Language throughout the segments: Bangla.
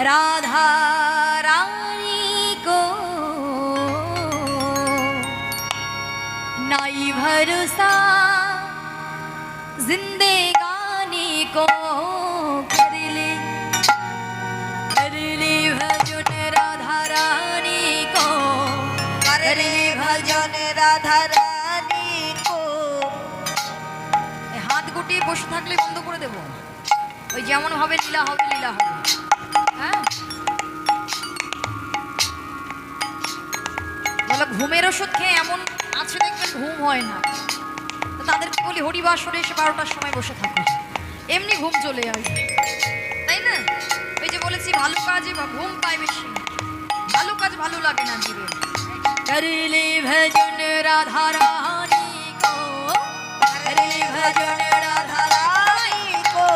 राधा रानी को नाई भरोसा जिंदगानी को कर ले भजन राधा रानी को कर ले भजन राधा रानी को। हाथ गुटिয়ে বসে থাকলে বন্ধ করে দেব, ওই যেমন হবে লীলা হবে লীলা হবে। হ্যাঁ, বলো ঘুমের ওষুধ খেয়ে এমন আছে দেখবেন ঘুম হয় না, তো তাদেরকে বলি হরিবাসরে এসে 12টার সময় বসে থাকো, এমনি ঘুম চলে আসবে, তাই না? ওই যে বলেছি ভালো কাজে বা ঘুম পায় বেশি, ভালো কাজ ভালো লাগে না জীবে। করলে ভজন রাধা রানী কো, করলে ভজন রাধা রানী কো,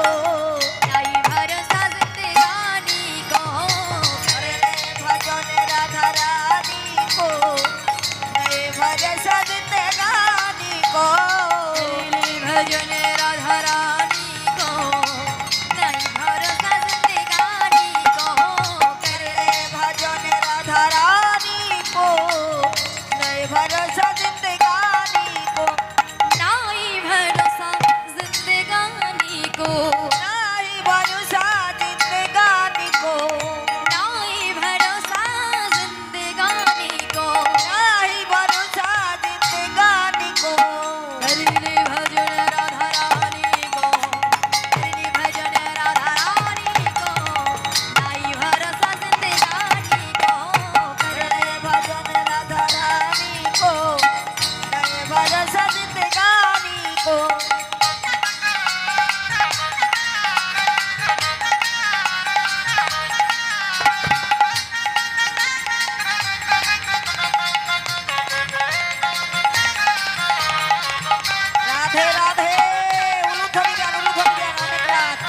নাই ভরসা জিंदगानी को, करले भजन राधा रानी को, नै भरसा जिंदगानी को, करले भजन राधा रानी को, नै भरसा जिंदगानी को, करले भजन राधा रानी को, नै भरसा जिंदगानी को, নাই ভরসা जिंदगानी को, নাই ভরসা जिंदगानी को, নাই ভরসা जिंदगानी को, নাই ভরসা जिंदगानी को, करले भजन राधा रानी को, करले भजन राधा रानी को, নাই ভরসা जिंदगानी को, करले भजन राधा रानी को, নাই ভরসা जिंदगानी को। রাধে রাধে, উলুধ্বনি গান অনেক রাত।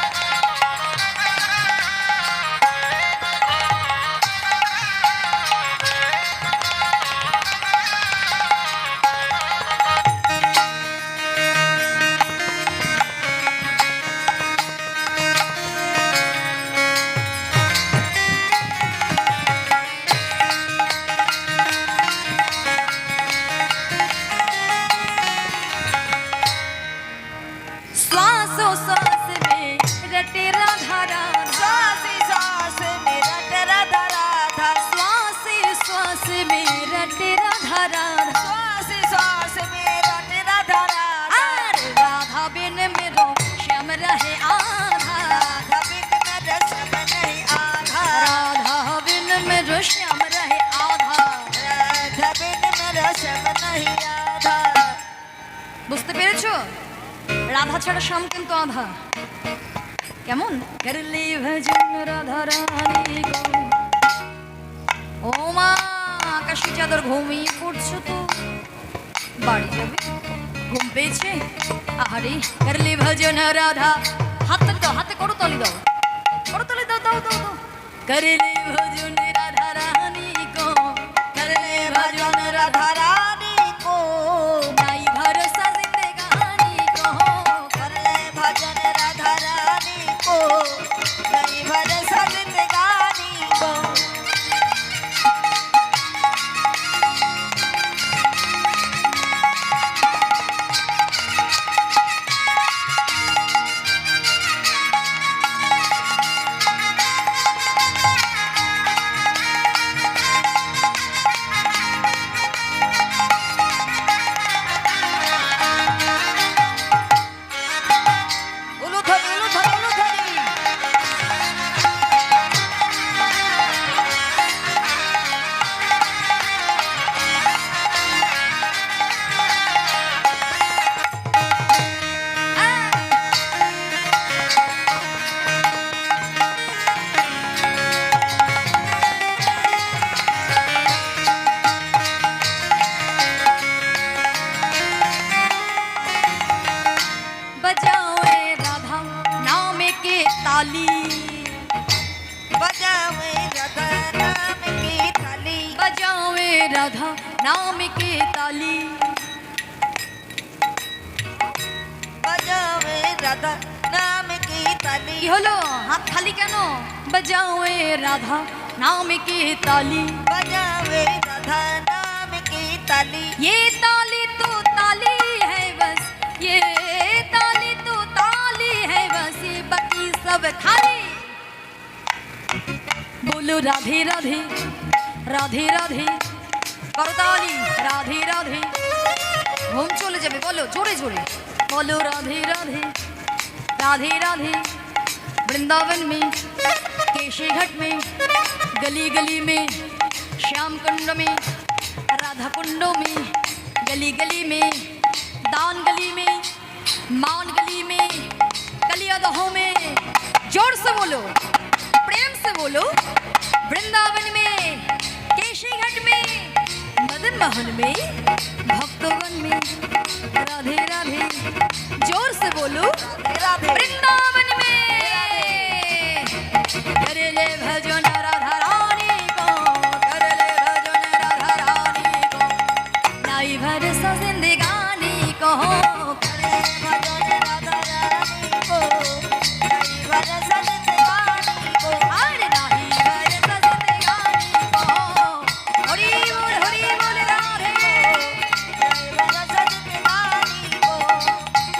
श्वासों श्वास में रटे राधा राधा, श्वास में रटे राधा राधा, श्वास श्वास में रटे राधा राधा, श्वास में रटे राधा राधा, राधा बिन मेरो श्याम रहे आधा, राधा बिन मेरो श्याम नहीं आधा, राधा बिन मेरो श्याम रहे आधा, राधा बिन मेरो श्याम नहीं आधा। বুঝতে পেরেছো? রাধা ছাড়া শ্যাম কিন্তু আধা। কেমন? করলে ভজন রাধা রানী গো। ও মা, আকাশি চাদর ঘুমিয়ে পড়ছো তো, বাড়ি যাবে? ঘুম পেয়েছে? আহারে, করলে ভজন রাধা, হাতে দাও, হাতে করতালি দাও, করতালি দাও, দাও দাও দাও। করলে ভজন রাধা রানী গো, করলে ভজন রাধা রানী গো, নাই ভরসা जिंदगानी को, करले भजन राधा रानी को, नै भरसा जिंदगानी को। উলুধ্বনি উলুধ্বনি উলুধ্বনি। बजाओ ए राधा नाम के ताली, बजाओ ए राधा नाम की थाली, बजाओ ए राधा नाम की ताली, बजाओ ए राधा नाम की ताली। ताली কি হলো হাত খালি কেন? বাজাও এ রাধা नाम की ताली, बजावे राधा नाम की ताली। ये ताली तो ताली है बस, ये ताली तो ताली है बस, ये बाकी सब खाली। बोलो राधे राधे राधे राधे, करताली राधे राधे। घूम चले जाबे, बोलो जोरे जोरे, बोलो राधे राधे राधे राधे। वृंदावन में केशी घाट में गली गली में श्याम कुंड में राधा कुंडों में गली गली में दान गली में मान गली में कलियादहों में जोर से बोलो प्रेम से बोलो। वृंदावन में केशी घाट में मदन महल में भक्तगण में राधे राधे, जोर से बोलो राधे वृंदावन में कर ले भजन राधा रानी को, कर ले भजन राधा रानी को, नाई भरसा जिंदगानी को, करे भजन राधा रानी को, नाई भरसा जिंदगानी को। अरे नाई भरसा जिंदगानी को। हरि बोल राधे, नाई भरसा जिंदगानी को,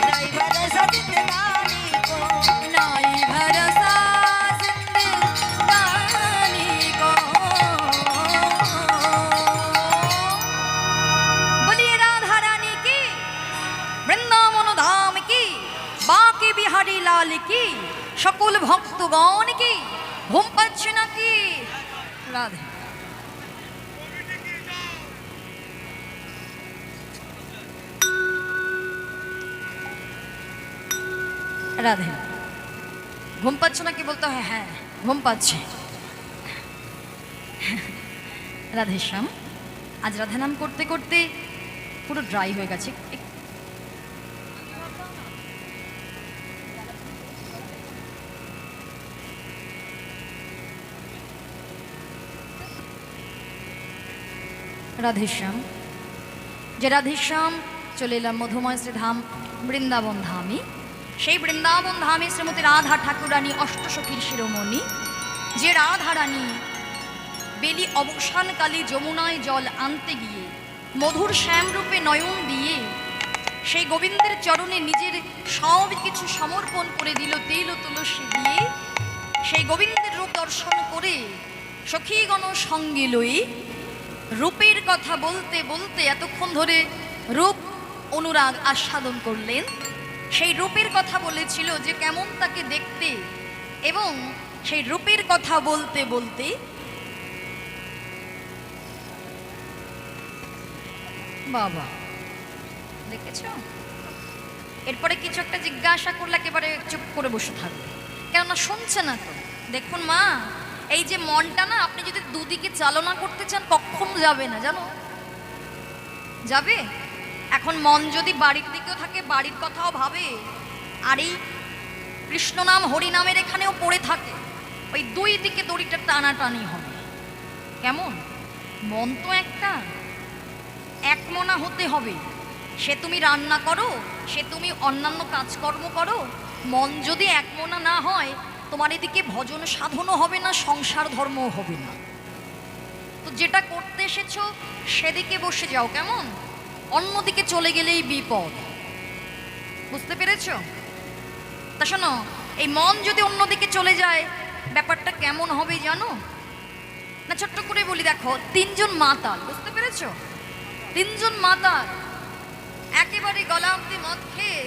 नाई भरसा जिंदगानी को। नाई भरसा जिंदगानी को। बोलिए राधा रानी की, वृंदावन धाम की, बाकी बिहारी लाल की, সকল ভক্তগণ কি, ঘুম পাচ্ছে নাকি? রাধে রাধে। ঘুম পাচ্ছে নাকি বলতে হয়, হ্যাঁ ঘুম পাচ্ছে। রাধেশ্যাম আজ রাধা নাম করতে করতে পুরো ড্রাই হয়ে গেছে। রাধেশ্যাম, যে রাধেশ্যাম চলে এলাম মধুময় শ্রীধাম বৃন্দাবন ধামে। সেই বৃন্দাবন ধামে শ্রীমতী রাধা ঠাকুরানী অষ্টসখীর শিরোমণি, যে রাধা রানী বেলি অবসানকালে যমুনায় জল আনতে গিয়ে মধুর শ্যামরূপে নয়ন দিয়ে সেই গোবিন্দের চরণে নিজের সব কিছু সমর্পণ করে দিল তেল ও তুলসী দিয়ে। সেই গোবিন্দের রূপ দর্শন করে সখীগণ সঙ্গে লই রূপের কথা বলতে বলতে এতক্ষণ ধরে রূপ অনুরাগ আস্বাদন করলেন। সেই রূপের কথা বলেছিল যে কেমন তাকে দেখতে, এবং সেই রূপের কথা বলতে বলতে বাবা দেখেছ, এরপরে কিছু একটা জিজ্ঞাসা করলে একেবারে চুপ করে বসে থাকবে, কেননা শুনছে না তো। দেখুন মা, এই যে মনটা না, আপনি যদি দুদিকে চালনা করতে চান কখনো যাবে না, জানো যাবে। এখন মন যদি বাড়ির দিকেও থাকে, বাড়ির কথাও ভাবে, আর এই কৃষ্ণ নাম হরি নামের এখানেও পড়ে থাকে, ওই দুই দিকে দড়িটা টানাটানি হবে। কেমন মন তো একটা, একমনা হতে হবে। সে তুমি রান্না করো, সে তুমি অন্যান্য কাজকর্ম করো, মন যদি একমনা না হয়, তোমার এদিকে ভজন সাধনও হবে না, সংসার ধর্মও হবে না। তো যেটা করতে এসেছো সেদিকে বসে যাও, কেমন অন্যদিকে চলে গেলেই বিপদ। বুঝতে পেরেছ? তা শোনো, এই মন যদি অন্যদিকে চলে যায় ব্যাপারটা কেমন হবে জানো না? ছোট্ট করে বলি, দেখো তিনজন মাতাল, বুঝতে পেরেছ? তিনজন মাতাল একেবারে গলা অব্দি মদ খেয়ে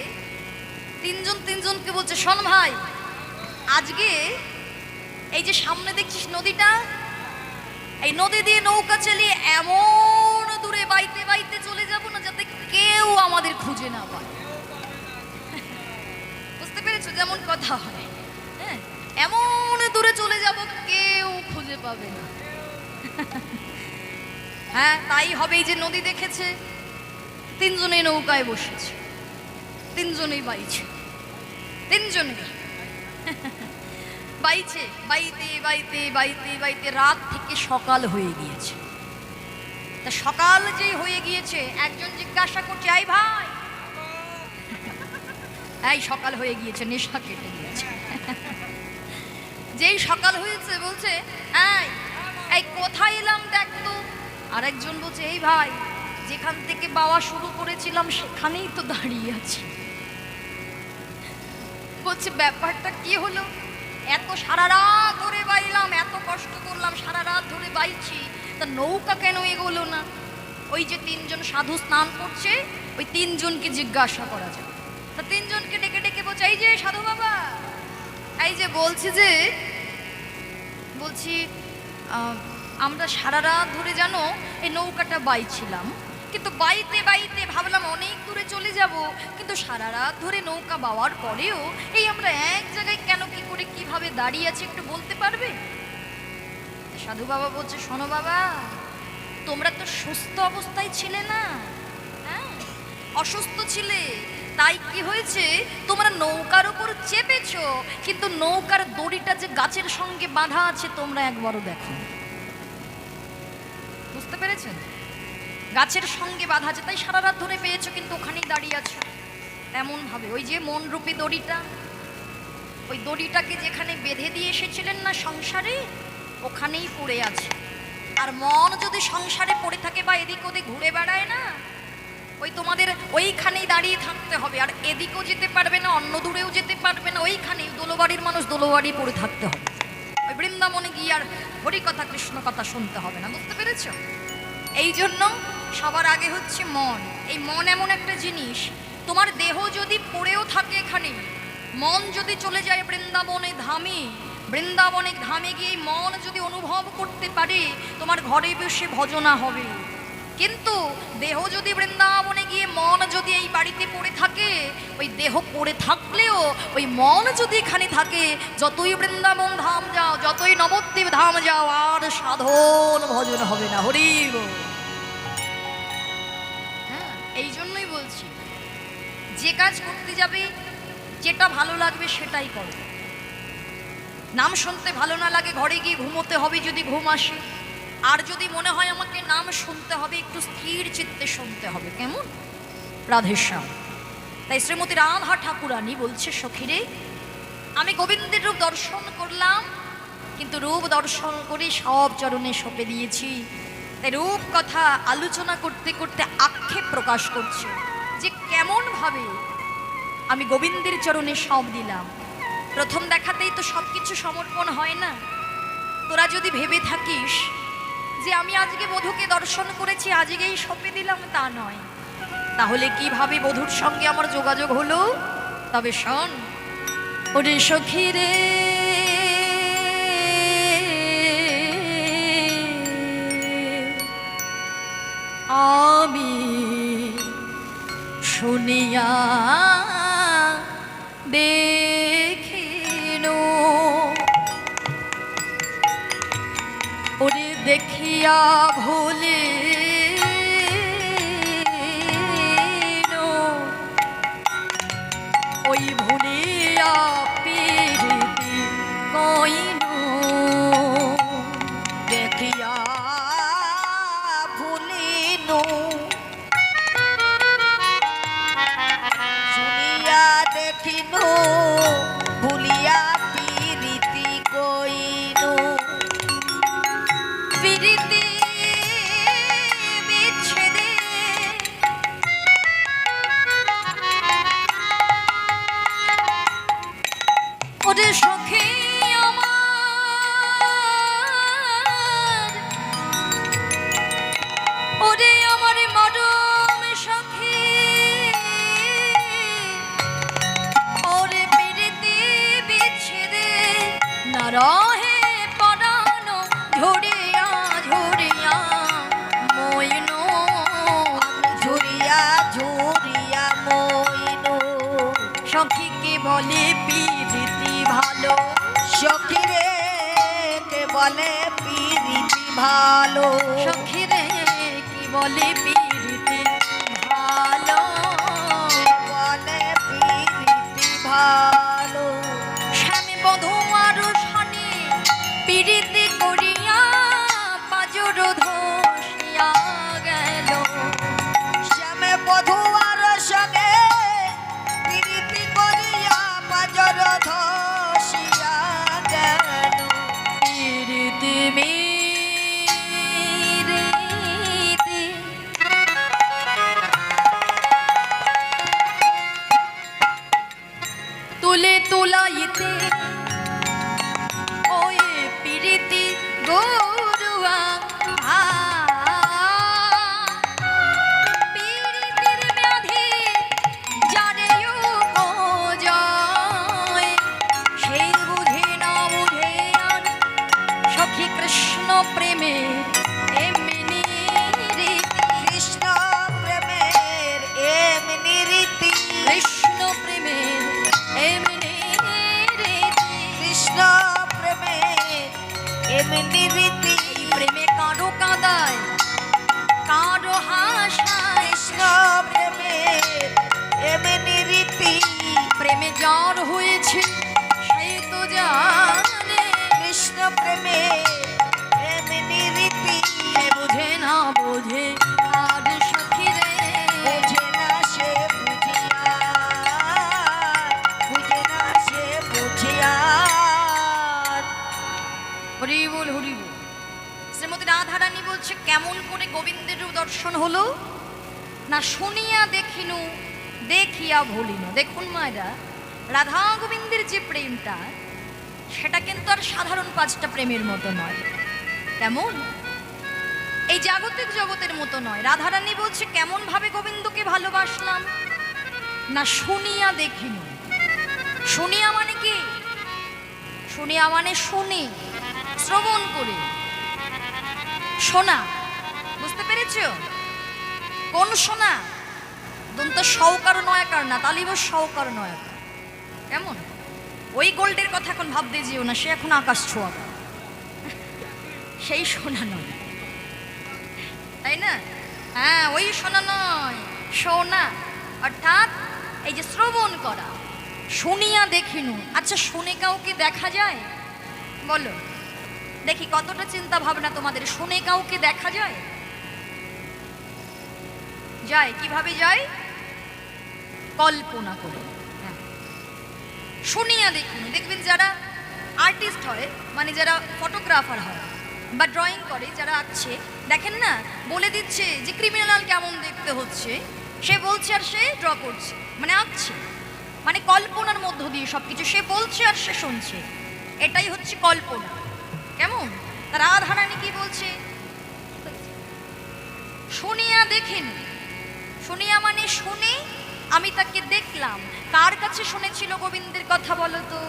তিনজন তিনজনকে বলছে, শোন ভাই, আজকে এই যে সামনে দেখছিস নদীটা, এই নদী দিয়ে নৌকা চালিয়ে এমন দূরে বাইতে বাইতে চলে যাব না যাতে কেউ আমাদের খুঁজে না পায়। বুঝতে পেরেছো যেমন কথা হয়? হ্যাঁ, এমন দূরে চলে যাব কেউ খুঁজে পাবে না। হ্যাঁ তাই হবে। এই যে নদী দেখেছে, তিনজনেই নৌকায় বসেছে, তিনজনেই বাইছে, তিনজনেই বাইছে, বাইতে বাইতে বাইতে বাইতে রাত থেকে সকাল হয়ে গিয়েছে। তা সকাল যেই হয়ে গিয়েছে, একজন জিজ্ঞাসা করছে, এই ভাই, এই সকাল হয়ে গিয়েছে, নেশা কেটে গিয়েছে। যেই সকাল হয়েছে বলছে এই এই কোথায় এলাম দেখ তো। আর একজন বলছে এই ভাই যেখান থেকে বাওয়া শুরু করেছিলাম সেখানেই তো দাঁড়িয়ে আছি। বলছে ব্যাপারটা কি হলো, এত সারা রাত ধরে বাইলাম, এত কষ্ট করলাম, সারা রাত ধরে বাইছি, তা নৌকা কেন এগোলো না? ওই যে তিনজন সাধু স্নান করছে, ওই তিনজনকে জিজ্ঞাসা করা যায়। তা তিনজনকে ডেকে ডেকে বলছে এই যে সাধু বাবা, এই যে বলছি আমরা সারা রাত ধরে জানো এই নৌকাটা বাইছিলাম, কিন্তু বাইতে বাইতে ভাবলাম অনেক দূরে চলে যাব, কিন্তু সারা রাত ধরে নৌকা বাওয়ার পরেও এই আমরা এক জায়গায় কেন কি করে কিভাবে দাঁড়িয়ে আছি একটু বলতে পারবে? সাধু বাবা বলছে শোনো বাবা, তোমরা তো সুস্থ অবস্থায় ছিলে না, হ্যাঁ অসুস্থ ছিলে, তাই কি হয়েছে তোমরা নৌকার উপর চেপেছো, কিন্তু নৌকার দড়িটা যে গাছের সঙ্গে বাঁধা আছে তোমরা একবারও দেখো। বুঝতে পেরেছেন? গাছের সঙ্গে বাঁধা আছে, তাই সারা রাত ধরে পেয়েছো, কিন্তু ওখানেই দাঁড়িয়ে আছো। এমন ভাবে ওই যে মনরূপী দড়িটা, ওই দড়িটাকে যেখানে বেঁধে দিয়ে এসেছিলেন না সংসারে, ওখানেই পড়ে আছে। আর মন যদি সংসারে পড়ে থাকে বা এদিক ওদিক ঘুরে বেড়ায় না, ওই তোমাদের ওইখানেই দাঁড়িয়ে থাকতে হবে, আর এদিকেও যেতে পারবে না, অন্য দূরেও যেতে পারবে না, ওইখানেই দোলবাড়ির মানুষ দোলবাড়ি পড়ে থাকতে হবে। ওই বৃন্দাবনে গিয়ে আর হরি কথা কৃষ্ণ কথা শুনতে হবে না। বুঝতে পেরেছ? এই জন্য সবার আগে হচ্ছে মন। এই মন এমন একটা জিনিস, তোমার দেহ যদি পড়েও থাকে এখানে, মন যদি চলে যায় বৃন্দাবনে ধামে, বৃন্দাবনে ধামে গিয়ে মন যদি অনুভব করতে পারে, তোমার ঘরে বসে ভজনা হবে। কিন্তু দেহ যদি বৃন্দাবনে গিয়ে মন যদি এই বাড়িতে পড়ে থাকে, ওই দেহ পড়ে থাকলেও ওই মন যদি এখানে থাকে, যতই বৃন্দাবন ধাম যাও, যতই নবদ্বীপ ধাম যাও, আর সাধন ভজন হবে না। হরি বল। হ্যাঁ, এই জন্যই বলছি যে কাজ করতে যাবে যেটা ভালো লাগবে সেটাই করো। নাম শুনতে ভালো না লাগে ঘরে গিয়ে ঘুমোতে হবে যদি ঘুম আসে, আর যদি মনে হয় আমাকে নাম শুনতে হবে একটু স্থির চিত্তে শুনতে হবে। কেমন? রাধেশ্যাম। তাই শ্রীমতী রাধা ঠাকুরানী বলছে সখীরে, আমি গোবিন্দের রূপ দর্শন করলাম, কিন্তু রূপ দর্শন করে সব চরণে সঁপে দিয়েছি। তাই রূপ কথা আলোচনা করতে করতে আক্ষেপ প্রকাশ করছে যে কেমন ভাবে আমি গোবিন্দের চরণে সব দিলাম। প্রথম দেখাতেই তো সব কিছু সমর্পণ হয় না। তোরা যদি ভেবে থাকিস যে আমি আজকে বধূকে দর্শন করেছি আজকেই সঁপে দিলাম, তা নয়। তাহলে কিভাবে বধূর সঙ্গে আমার যোগাযোগ হলো? তবে শোন, ওরে সখী রে, আমি শুনিয়া দেখিনো, ওরে দেখিয়া ভুলে ওই ভুলিয়া প্রীতি কইনু, দেখিয়া ভুলিনু, শুনিয়া দেখিনু, ভুলিয়া প্রীতি কইনু। প্রীতি বিচ্ছেদে ওরে সখী আমার, ওরে আমার মরম সখী, ওরে প্রীতি বিচ্ছেদে না রহে পরানো ঝরিয়া ঝরিয়া মইনো, ঝুরিয়া ঝুরিয়া মইনু। সখীকে বলে প্রীতি ভালো, সখীরে কে বলে প্রীতি ভালো, সখীরে কি বলে প্রীতি ভালো, বলে প্রীতি ভালো। স্বামী বধূ আর শনি প্রীতি করিয়া পাজর ধসিয়া গেল, শ্যামে বধুয়ার সঙ্গে প্রীতি করিয়া পাজর ধসিয়া গেল। প্রেমের এমনি রীতি, কৃষ্ণ প্রেমের এমনি রীতি, কৃষ্ণ প্রেমের এমনি রীতি, কৃষ্ণ প্রেমের এমনি রীতি, এই প্রেমে কারো কাঁদায় কারো হাসায়, কৃষ্ণ প্রেমের এমনি রীতি, প্রেমে জ্বর হয়েছে সেই তো জানে, কৃষ্ণ প্রেমের এমনি রীতি, সে বোঝে না বোঝে আর সখী রে, বুঝে না সে বুঝিয়া, বুঝে না সে বুঝিয়া। হরি বল হরি বল। শ্রীমতী রাধারানী বলছে কেমন করে গোবিন্দের দর্শন হলো না, শুনিয়া দেখিনু দেখিয়া ভুলিনু। দেখুন মায়েরা, রাধা গোবিন্দের যে প্রেমটা সেটা কিন্তু আর সাধারণ পাঁচটা প্রেমের মতো নয়। কেমন? এই জাগতিক জগতের মতো নয়। রাধারানী বলছে কেমন ভাবে গোবিন্দকে ভালোবাসলাম না, শুনিয়া দেখিনু। শুনিয়া মানে কি? শুনিয়া মানে শুনি, শ্রবণ করে শোনা। বুঝতে পেরেছো? কোন শোনা? দন্ত সৌকার নয়াকার না, তালিব সৌকার নয়াকার। কেমন? ওই গোল্ডের কথা এখন ভাবতে যেও না, সে এখন আকাশ ছোঁয়া, সেই শোনা নয়, তাই না? হ্যাঁ, ওই শোনা নয়, শোনা অর্থাৎ এই যে শ্রবণ করা। শুনিয়া দেখিনু। আচ্ছা, শুনে কাউকে দেখা যায়? বলো দেখি, কতটা চিন্তা ভাবনা তোমাদের। শুনে কাউকে দেখা যায়? যায়। কিভাবে যায়? কল্পনা করে। হ্যাঁ। শুনিয়া দেখুন। দেখবেন যারা আর্টিস্ট হয়, মানে যারা ফটোগ্রাফার হয় বা ড্রয়িং করে, যারা আঁকছে, দেখেন না, বলে দিচ্ছে যে ক্রিমিনাল কেমন দেখতে হচ্ছে, সে বলছে আর সে ড্র করছে, মানে আঁকছে, মানে কল্পনার মধ্য দিয়ে সবকিছু সে বলছে আর সে শুনছে। এটাই হচ্ছে কল্পনা। কেমন? রাধারানী কি বলছে? শুনিয়া দেখেন। শুনিয়া মানে শুনে আমি তাকে দেখলাম। কার কাছে শুনেছিল গোবিন্দের কথা বলো তো?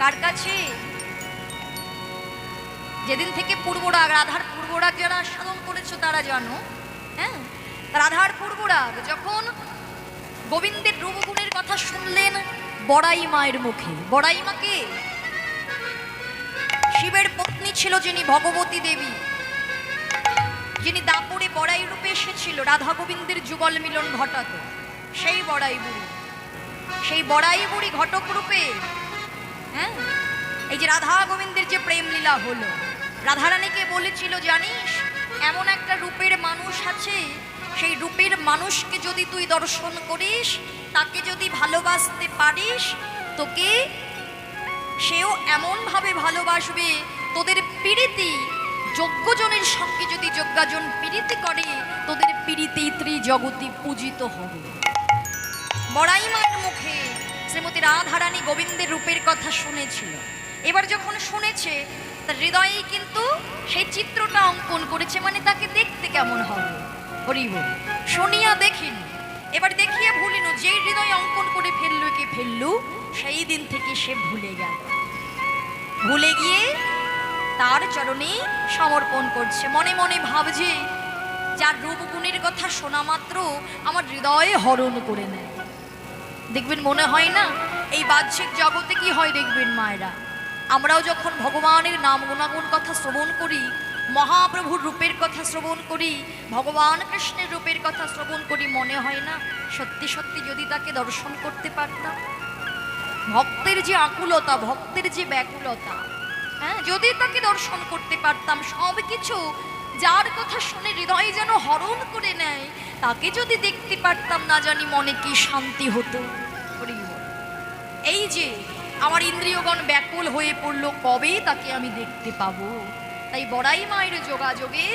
কার কাছে? যেদিন থেকে পূর্বরাগ, রাধার পূর্বরাগ যারা সাধন করেছো তারা জানো। হ্যাঁ, রাধার পূর্বরাগ যখন গোবিন্দের রূপগুণের কথা শুনলেন বড়াই মায়ের মুখে। বড়াই মাকে শিবের পত্নী ছিল, যিনি ভগবতী দেবী, যিনি দাপরে বড়াই রূপে এসেছিল রাধা গোবিন্দের যুগল মিলন ঘটাত, সেই বড়াই বুড়ি। সেই বড়াই বুড়ি ঘটক রূপে, হ্যাঁ, এই যে রাধা গোবিন্দের যে প্রেম লীলা হলো, রাধারানীকে বলেছিল, জানিস এমন একটা রূপের মানুষ আছে, সেই রূপের মানুষকে যদি তুই দর্শন করিস, তাকে যদি ভালোবাসতে পারিস, তোকে সেও এমনভাবে ভালোবাসবে, তোদের পীড়িতি যজ্ঞজনের সঙ্গে যদি যজ্ঞাজন পীড়িতি করে, তোদের পীড়িতি ত্রিজগতি পূজিত হবে। বড়াই মায়ের মুখে শ্রীমতী রাধারানী গোবিন্দের রূপের কথা শুনেছিল। এবার যখন শুনেছে, তার হৃদয়ে কিন্তু সেই চিত্রটা অঙ্কন করেছে, মানে তাকে দেখতে কেমন হবে। হরি বল। শুনিয়া দেখিনু, এবার দেখিয়ে ভুলিনু। যে হৃদয় অঙ্কন করে ফেললু, কে ফেললু, সেই দিন থেকে সে ভুলে গেল। ভুলে গিয়ে তার চরণে সমর্পণ করছে। মনে মনে ভাবছে, যার রূপগুণের কথা শোনা মাত্র আমার হৃদয়ে হরণ করে নেয়। দেখবেন, মনে হয় না এই বাহ্যিক জগতে কি হয়, দেখবেন মায়েরা, আমরাও যখন ভগবানের নাম গুণাগুণ কথা শ্রবণ করি, মহাপ্রভুর রূপের কথা শ্রবণ করি, ভগবান কৃষ্ণের রূপের কথা শ্রবণ করি, মনে হয় না সত্যি সত্যি যদি তাকে দর্শন করতে পারতাম। ভক্তের যে আকুলতা, ভক্তের যে ব্যাকুলতা, হ্যাঁ, যদি তাকে দর্শন করতে পারতাম, সব কিছু যার কথা শুনে হৃদয় যেন হরণ করে নেয়, তাকে যদি দেখতে পারতাম, না জানি মনে কি শান্তি হতো। এই যে আমার ইন্দ্রিয়গণ ব্যাকুল হয়ে পড়লো, কবে তাকে আমি দেখতে পাবো। তাই বড়াই মায়ের যোগাযোগে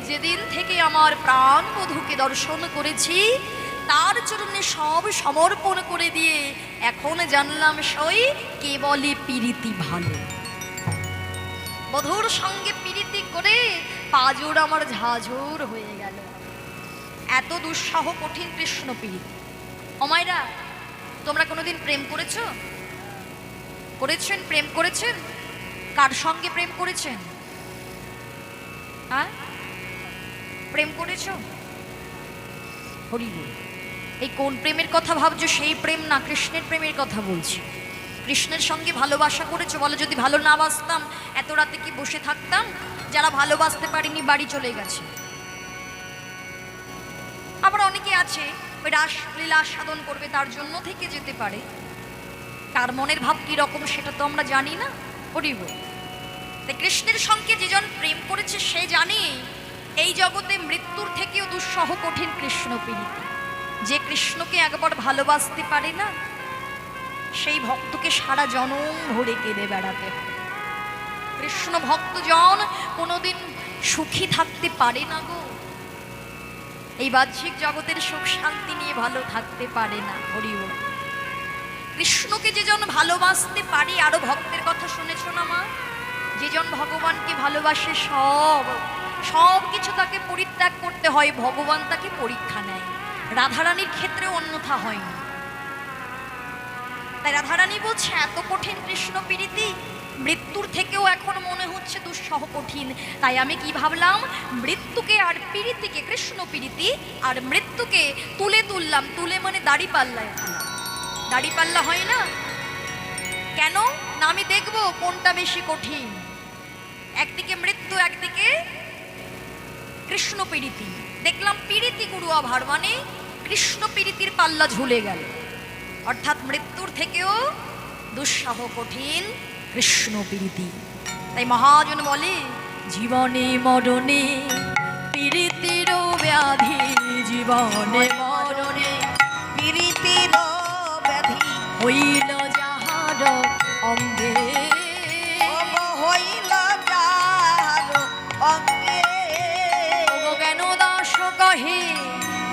যেদিন থেকে আমার প্রাণ বধূকে দর্শন করেছি, তার চরণে সব সমর্পণ করে দিয়ে এখন জানলাম সই কে বলে পীড়িতি ভালো। বধূর সঙ্গে পীড়িতি করে পাজর আমার ঝাঝর হয়ে গেল। এত দুঃসহ কঠিন কৃষ্ণ পীড়িতি। অমায়রা, তোমরা কোনোদিন প্রেম করেছো? করেছেন? প্রেম করেছেন? কার সঙ্গে প্রেম করেছেন? হ্যাঁ, প্রেম করেছো? হরি বল। এই কোন প্রেমের কথা ভাবছো সেই প্রেম না, কৃষ্ণের প্রেমের কথা বলছি। কৃষ্ণের সঙ্গে ভালোবাসা করেছো? বলো, যদি ভালো না বাসতাম এত রাতে কি বসে থাকতাম? যারা ভালোবাসতে পারেনি বাড়ি চলে গেছে। আবার অনেকে আছে ওই রাসলীলা সাধন করবে তার জন্য থেকে যেতে পারে। তার মনের ভাব কি রকম সেটা তো আমরা জানি না। হরি বল। তাই কৃষ্ণের সঙ্গে যেজন প্রেম করেছে সে জানে এই জগতে মৃত্যুর থেকেও দুঃসহ কঠিন কৃষ্ণ প্রীতি। যে কৃষ্ণকে একবার ভালোবাসতে পারে না সেই ভক্তকে সারা জনম ধরে কেঁদে বেড়াতে হয়। কৃষ্ণ ভক্তজন কোনোদিন সুখী থাকতে পারে না গো, এই বাহ্যিক জগতের সুখ শান্তি নিয়ে ভালো থাকতে পারে না। হরি বল। কৃষ্ণকে যেজন ভালোবাসতে পারে, আরো ভক্তের কথা শুনেছো না মা? যেজন ভগবানকে ভালোবাসে সব সব কিছু তাকে পরিত্যাগ করতে হয়, ভগবান তাকে পরীক্ষা নেয়। রাধারানীর ক্ষেত্রেও অন্যথা হয়নি। তাই রাধারানী বলছে এত কঠিন কৃষ্ণ প্রীতি, মৃত্যুর থেকেও এখন মনে হচ্ছে দুঃসহ কঠিন। তাই আমি কি ভাবলাম, মৃত্যুকে আর প্রীতিকে, কৃষ্ণ প্রীতি আর মৃত্যুকে তুলে তুললাম। তুলে মানে দাড়ি পাল্লায় ফেলা। দাড়ি পাল্লা হয় না কেন? না আমি দেখবো কোনটা বেশি কঠিন। একদিকে মৃত্যু, একদিকে কৃষ্ণ প্রীতি। দেখলাম প্রীতি গুরু আভার, মানে কৃষ্ণ প্রীতির পাল্লা ঝুলে গেল। অর্থাৎ মৃত্যুর থেকেও দুঃসহ কঠিন কৃষ্ণ প্রীতি। তাই মহাজন বলে জীবনে মরণে প্রীতির ব্যাধি, জীবনে মরণে প্রীতির ব্যাধি হইল যাহার অঙ্গে, হইল যাহার অঙ্গে। জ্ঞান দাস কহে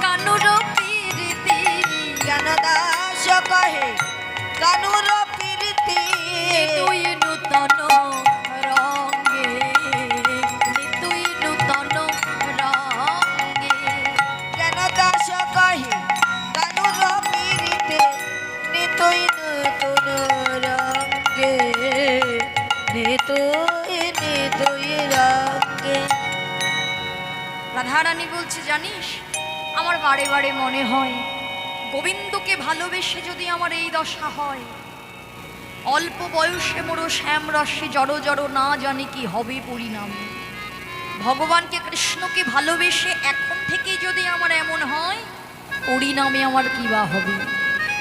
কানুর প্রীতি, জ্ঞান দাস কহে কানুর প্রীতি। তুই নূতন রঙ্গে, তুই নূতন রঙ্গে। জ্ঞান দাস কহে কানুর প্রীতি, নিতুই নতুন রঙ্গে, নিতুই রঙ্গে। রাধারানী বলছে জানিস, আমার বারে বারে মনে হয় গোবিন্দকে ভালোবেসে যদি আমার এই দশা হয়, অল্প বয়সে মোরো শ্যাম রসে জড়ো জড়ো না জানি কি হবে পরিণামে। ভগবানকে কৃষ্ণকে ভালোবেসে এখন থেকেই যদি আমার এমন হয়, পরিণামে আমার কি বা হবে।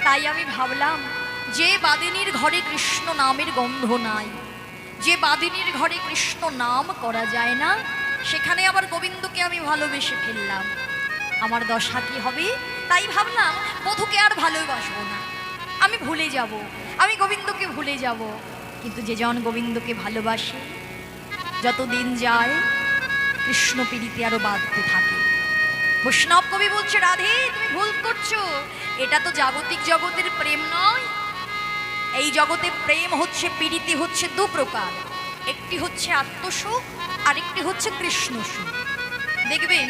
তাই আমি ভাবলাম, যে বাদিনীর ঘরে কৃষ্ণ নামের গন্ধ নাই, যে বাদিনীর ঘরে কৃষ্ণ নাম করা যায় না, সেখানে আবার গোবিন্দকে আমি ভালোবেসে ফেললাম, আমার দশা কি হবে। তাই ভাবলাম মধুকে আর ভালোবাসবো না, আমি ভুলে যাব, আমি গোবিন্দকে ভুলে যাব। কিন্তু যে জন গোবিন্দকে ভালোবাসে, যত দিন যায় কৃষ্ণ প্রীতি আরো বাড়তে থাকে। বৈষ্ণব কবি বলছে রাধে তুমি ভুল করছো, এটা তো জাগতিক জগতের প্রেম নয়। এই জগতে প্রেম হচ্ছে, প্রীতি হচ্ছে দু প্রকার। একটি হচ্ছে আত্মসুখ, আরেকটি হচ্ছে কৃষ্ণ সুখ। দেখবেন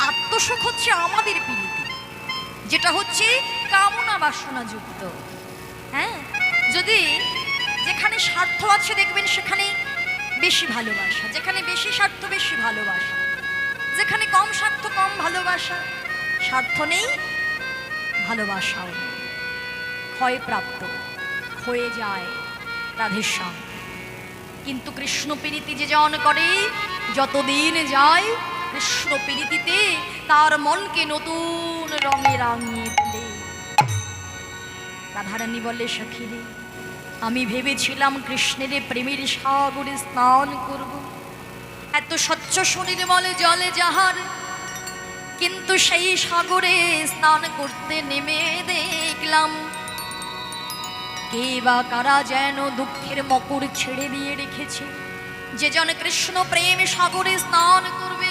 আত্মসুখ হচ্ছে আমাদের প্রীতি, যেটা হচ্ছে কামনা বাসনা যুক্ত। হ্যাঁ, যদি যেখানে স্বার্থ আছে দেখবেন সেখানে বেশি ভালোবাসা, যেখানে বেশি স্বার্থ বেশি ভালোবাসা, যেখানে কম স্বার্থ কম ভালোবাসা। স্বার্থ নেই, ভালোবাসাও নেই, ক্ষয়প্রাপ্ত হয়ে যায় রাধেশ্যাম। কিন্তু কৃষ্ণ প্রীতি যে জন করে, যতদিন যায় কৃষ্ণ প্রীতিতে তার মনকে নতুন রঙে রাঙিয়ে তোলে। রাধারানী বলে সখীরে, আমি ভেবেছিলাম কৃষ্ণের প্রেমের সাগরে স্নান করব, এত স্বচ্ছ সুনির্মল জলে যাহার, কিন্তু সেই সাগরে স্নান করতে নেমে দেখলাম কে বা কারা যেন দুঃখের মকর ছেড়ে দিয়ে রেখেছে। যে জন কৃষ্ণ প্রেম সাগরে স্নান করবে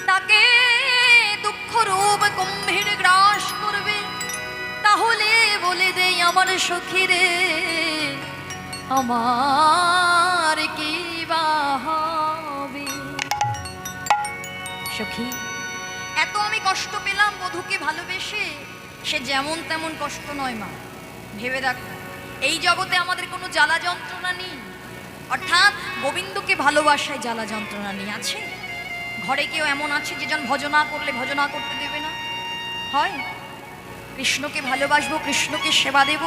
তাকে দুঃখ রূপ গম্ভীর গ্রাস করবে। তাহলে বলে দেই আমার সখীরে, আমার কি বা হবে। সখী, এত আমি কষ্ট পেলাম বধূকে ভালোবেসে, সে যেমন তেমন কষ্ট নয় মা। ভেবে দেখো, এই জগতে আমাদের কোনো জ্বালা যন্ত্রণা নেই, অর্থাৎ গোবিন্দকে ভালোবাসায় জ্বালা যন্ত্রণা নেই। আছে ঘরে কেউ এমন আছে যে জন ভজনা করলে ভজনা করতে দেবে না? হয়? কৃষ্ণকে ভালোবাসবো, কৃষ্ণকে সেবা দেব,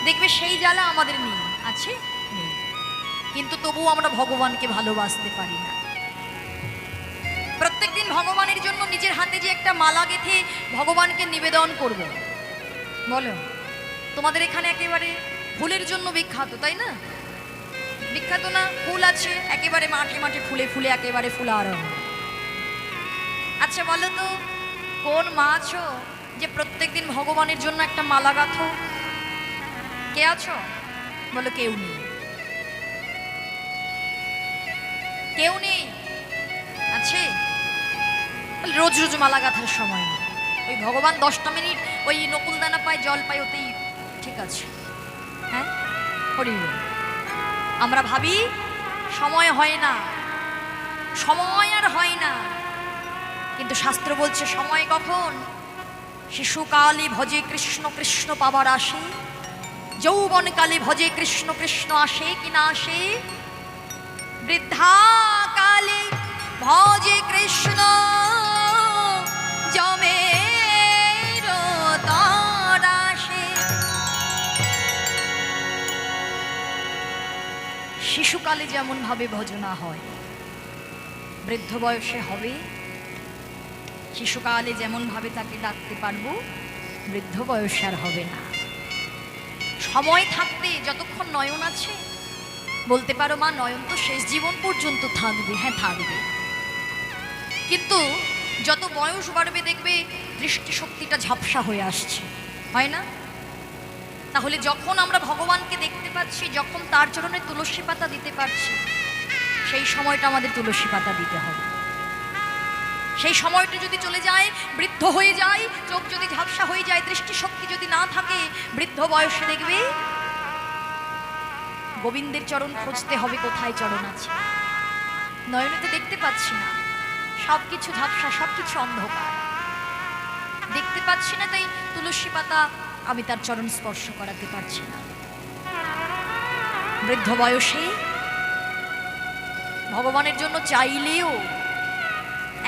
দেখবে সেই জ্বালা আমাদের নেই। আছে? নেই। কিন্তু তবুও আমরা ভগবানকে ভালোবাসতে পারি না। প্রত্যেকদিন ভগবানের জন্য নিজের হাতে যে একটা মালা গেঁথে ভগবানকে নিবেদন করব, বলো, তোমাদের এখানে একেবারে ফুলের জন্য বিখ্যাত, তাই না? বিখ্যাত না? ফুল আছে একেবারে মাঠে মাঠে, ফুলে ফুলে একেবারে ফুলারম্ভ। আচ্ছা বলো তো, কোন মা আছো যে প্রত্যেকদিন ভগবানের জন্য একটা মালা গাঁথো? কে আছো? বলো, কেউ নেই। কেউ নেই। আছে? রোজ রোজ মালা গাঁথার সময় নেই। ওই ভগবান 10টা মিনিট ওই নকুলদানা পায়, জল পায়, ওতেই ঠিক আছে। হ্যাঁ, হরি বল। আমরা ভাবি সময় হয় না, সময় আর হয় না, কিন্তু শাস্ত্র বলছে সময় কখন? শিশুকালে ভজে কৃষ্ণ, কৃষ্ণ পাবার আসে। যৌবনকালে ভজে কৃষ্ণ, কৃষ্ণ আসে কি না আসে? বৃদ্ধাকালে ভজে কৃষ্ণ, যমের তর আসে। শিশুকালে যেমন ভাবে ভজনা হয়, বৃদ্ধ বয়সে হবে। শিশুকালে যেমন ভাবে তাকে ডাকতে পারবো, বৃদ্ধ বয়সে আর হবে না। সময় থাকতে যতক্ষণ নয়ন আছে, বলতে পারো মা নয়ন তো শেষ জীবন পর্যন্ত থাকবে। হ্যাঁ, থাকবে। কিন্তু যত বয়স বাড়বে দেখবে দৃষ্টিশক্তিটা ঝাপসা হয়ে আসছে, হয় না? তাহলে যখন আমরা ভগবানকে দেখতে পাচ্ছি, যখন তার চরণে তুলসী পাতা দিতে পারছি, সেই সময়টা আমাদের তুলসী পাতা দিতে হবে। সেই সময়টা যদি চলে যায়, বৃদ্ধ হয়ে যায়, চোখ যদি ঝাপসা হয়ে যায়, দৃষ্টিশক্তি যদি না থাকে, বৃদ্ধ বয়সে দেখবে গোবিন্দের চরণ খুঁজতে হবে, কোথায় চরণ আছে। নয়নে তো দেখতে পাচ্ছি না, সবকিছু ঝাপসা, সবকিছু অন্ধকার, দেখতে পাচ্ছি না, তাই তুলসী পাতা আমি তার চরণ স্পর্শ করাতে পারছি না। বৃদ্ধ বয়সে ভগবানের জন্য চাইলেও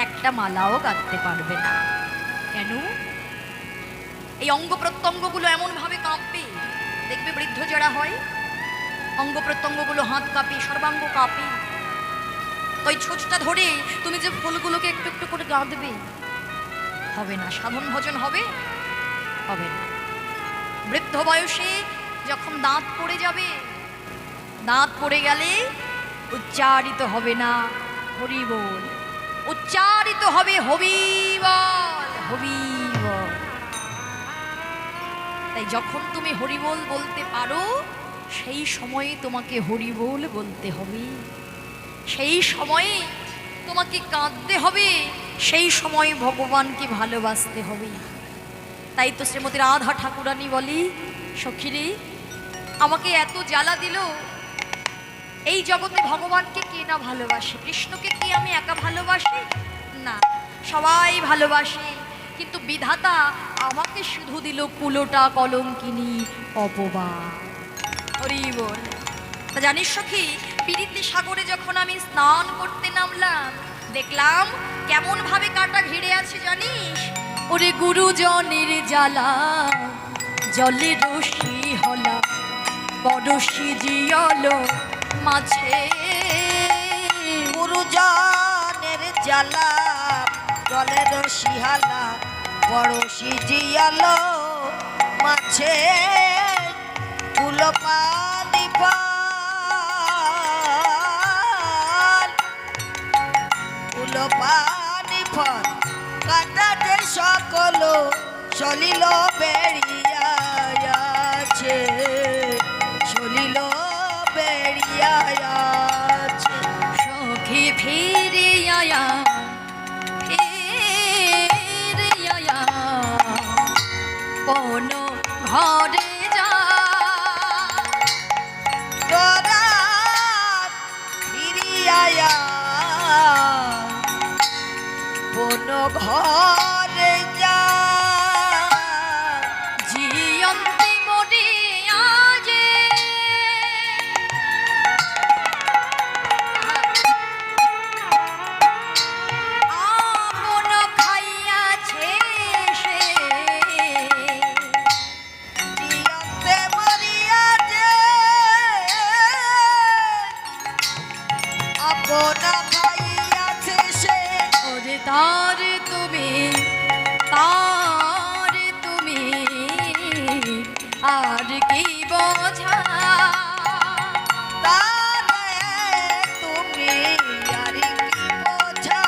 একটা মালাও গাঁথতে পারবে না। কেন? এই অঙ্গ প্রত্যঙ্গগুলো এমন ভাবে কাঁপবে, দেখবে বৃদ্ধ যারা হয় অঙ্গ প্রত্যঙ্গগুলো হাত কাঁপে, সর্বাঙ্গ কাঁপে। তো ওই ছোঁচটা ধরে তুমি যে ফুলগুলোকে একটু একটু করে গাঁথবে, হবে না। সাধন ভজন হবে? হবে না। বৃদ্ধ বয়সে যখন দাঁত পড়ে যাবে, দাঁত পড়ে গেলে উচ্চারিত হবে না হরি বল, উচ্চারিত হবে হবি বল, হবি বল। তাই যখন তুমি হরি বল বলতে পারো, সেই সময়ে তোমাকে হরি বল বলতে হবে। সেই সময়ে তোমাকে কাঁদতে হবে, সেই সময়ে ভগবানকে ভালোবাসতে হবে। তাই তো শ্রীমতী রাধা ঠাকুরানী বলি, সখিরে আমাকে এত জ্বালা দিল, এই জগতে ভগবানকে কে না ভালোবাসে? কৃষ্ণকে কি আমি একা ভালোবাসি? না, সবাই ভালোবাসে, কিন্তু বিধাতা আমাকে শুধু দিল কুলোটা কলঙ্কিনী অপবাদ। হরি বল। তা জানিস সখী, পিরিতি সাগরে যখন আমি স্নান করতে নামলাম, দেখলাম কেমন ভাবে কাটা ঘিরে আছে জানিস? ওরে গুরুজনের জ্বালা, জলে রশি হলা, পরশি জিয়লো মাঝে। গুরুজনের জ্বালা, জলের শিহালা, পড়শি জিয়ালো মাছে। ফুল পানি ফল, ফুল পানি ফল, কাটাতে সকল সলিল বেরিয়াছে, সলিল বেরিয়াছে। সখী ফিরে আয়া, ফিরে আয়া, কোন ঘরে যা, তোরা ফিরিয়া কোন ঘরে যা। জিয়ন্তে মরে আজে, আপনা খাইয়াছে সে ওরে তার তুমি, তার তুমি আর কি বোঝা, তারে তুমি আর কি বোঝা।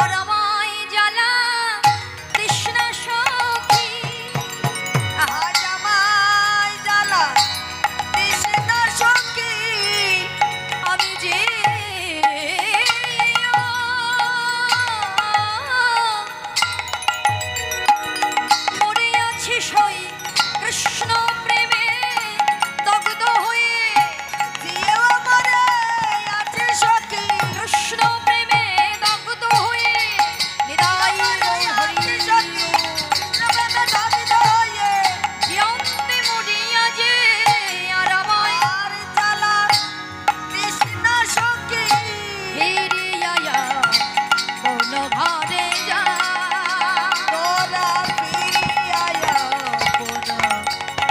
আর আমায় জ্বালা তৃষ্ণা সখী, আজ আমায় জ্বালা তৃষ্ণা সখী, আমি যে মরে আছি সই কৃষ্ণ প্রেমে দগ্ধ হয়ে, জিও মরে আছে সখী, কৃষ্ণ প্রেমে দগ্ধ হয়ে নিতাই হরি সখী প্রেমে দগ্ধ হয়ে, জিয়ন্তে মরিয়া যে আর আমায় আর জ্বালা তৃষ্ণা সখী, ফিরিয়া কোন ঘরে যা, তোরা ফিরিয়া কোন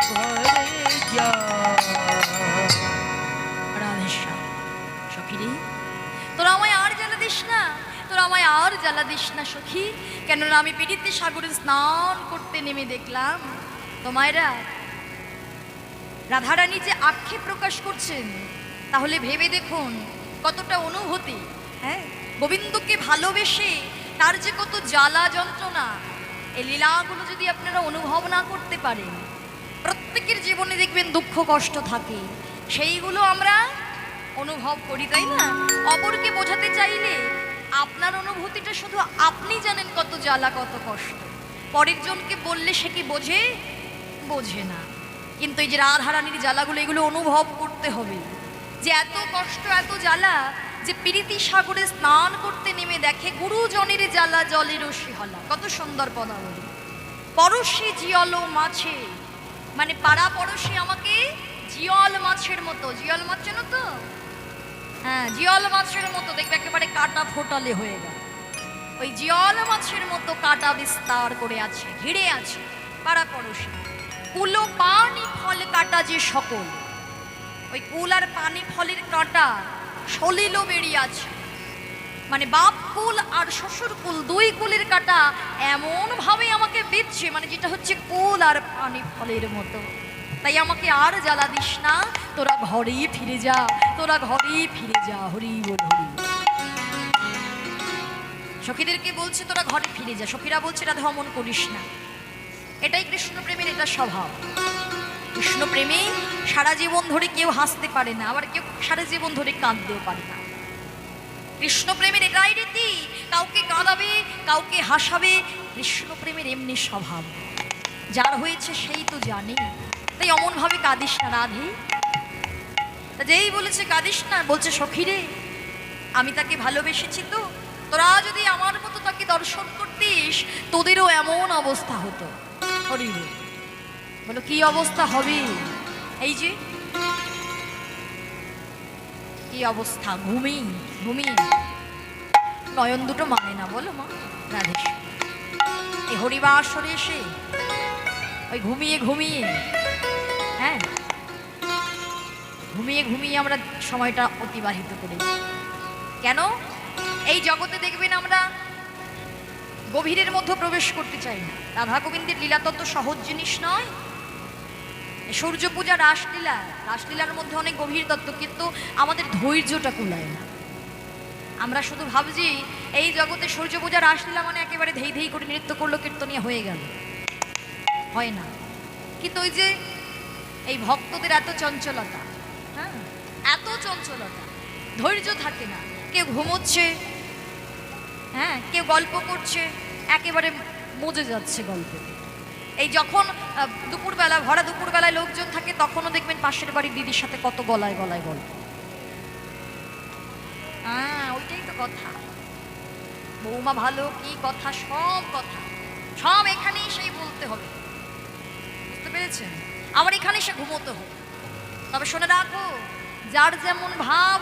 ঘরে যা। রাধেশ্যাম সখী রে, তোরা আমায় আর জ্বালা দিস না, তোরা আমায় আর জ্বালা দিস না সখী, কেননা আমি পীড়িতে সাগরে স্নান করতে নেমে দেখলাম তোমায়রা রাধারানী যে আক্ষেপ প্রকাশ করছেন, তাহলে ভেবে দেখুন কতটা অনুভূতি। হ্যাঁ, গোবিন্দকে ভালোবেসে তার যে কত জ্বালা যন্ত্রণা, এই লীলাগুলো যদি আপনারা অনুভব না করতে পারেন, প্রত্যেকের জীবনে দেখবেন দুঃখ কষ্ট থাকে, সেইগুলো আমরা অনুভব করি, তাই না? অপরকে বোঝাতে চাইলে আপনার অনুভূতিটা শুধু আপনি জানেন কত জ্বালা কত কষ্ট, পরের জনকে বললে সে কি বোঝে? বোঝে না। কিন্তু এই যে রাধারানীর জ্বালাগুলো, এগুলো অনুভব করতে হবে, যে এত কষ্ট এত জ্বালা, যে প্রীতি সাগরে স্নান করতে নেমে দেখে গুরুজনের জ্বালা জলে রসি হলা। কত সুন্দর পদাবলী। পরশে জিয়ল মাছে, মানে পাড়া পড়শে আমাকে জিয়ল মাছের মতো, জিয়ল মাছ চেনো তো? হ্যাঁ, জিয়ল মাছের মতো দেখবে একেবারে কাটা ফোটালে হয়ে গেল, ওই জিয়ল মাছের মতো কাটা বিস্তার করে আছে, ঘিরে আছে পাড়া পড়শে। কুলো পানি ফল কাটা যে সকল, ওই কুল আর পানি ফলের কাঁটা সলিলও বেরিয়ে আছে, মানে বাপ কুল আর শ্বশুর কুল, দুই কুলের কাঁটা এমন ভাবে আমাকে বিচ্ছে, মানে যেটা হচ্ছে কুল আর পানি ফলের মতো। তাই আমাকে আর জ্বালা দিস না, তোরা ঘরেই ফিরে যা, তোরা ঘরেই ফিরে যা, হরি বল হরি। সখীদেরকে বলছে তোরা ঘরে ফিরে যা, সখীরা বলছে রাধা অমন করিস না। এটাই কৃষ্ণ প্রেমের, এটা স্বভাব। কৃষ্ণ প্রেমে সারা জীবন ধরে কেউ হাসতে পারে না, আবার কেউ সারা জীবন ধরে কাঁদতেও পারে না। কৃষ্ণ প্রেমের এটাই রীতি, কাউকে কাঁদাবে কাউকে হাসাবে, কৃষ্ণ প্রেমের এমনি স্বভাব। যার হয়েছে সেই তো জানে, তাই অমন ভাবে কাঁদিস না রাধে। তা যেই বলেছে কাঁদিস না, বলছে সখী রে আমি তাকে ভালোবেসেছি, তো তোরা যদি আমার মতো তাকে দর্শন করতিস, তোদেরও এমন অবস্থা হতো। হরি বল। বলো কি অবস্থা হবে? এই যে কি অবস্থা, ঘুমিয়ে ঘুমিয়ে নয়ন দুটো মানে না, বলো মা রাধেশ। এই হরিবাসরে এসে ওই ঘুমিয়ে ঘুমিয়ে, হ্যাঁ ঘুমিয়ে ঘুমিয়ে আমরা সময়টা অতিবাহিত করি। কেন? এই জগতে দেখবেন আমরা গভীরের মধ্যে প্রবেশ করতে চাই না। রাধা গোবিন্দের লীলা তত সহজ জিনিস নয়। সূর্য পূজা, রাসলীলা, রাসলীলার মধ্যে অনেক গভীর তত্ত্ব, কিন্তু আমাদের ধৈর্যটা কুলায় না। আমরা শুধু ভাবছি এই জগতে সূর্য পূজা রাসলীলা মানে একেবারে ধেই ধেই করে নৃত্য করলো, কীর্তনীয় হয়ে গেল, হয় না। কিন্তু ওই যে এই ভক্তদের এত চঞ্চলতা, হ্যাঁ এত চঞ্চলতা, ধৈর্য থাকে না। কেউ ঘুমোচ্ছে, হ্যাঁ কেউ গল্প করছে, একেবারে মজে যাচ্ছে গল্পে। এই যখন দুপুরবেলা, ভরা দুপুরবেলায় লোকজন থাকে, তখনও দেখবেন পাশের বাড়ির দিদির সাথে কত গলায় গলায় গল্প। হ্যাঁ ওইটাই তো কথা, বৌমা ভালো, কি কথা, সব কথা সব এখানেই সেই বলতে হবে, বুঝতে পেরেছেন? আবার এখানে সে ঘুমোতে হবে। তবে শুনে রাখো, যার যেমন ভাব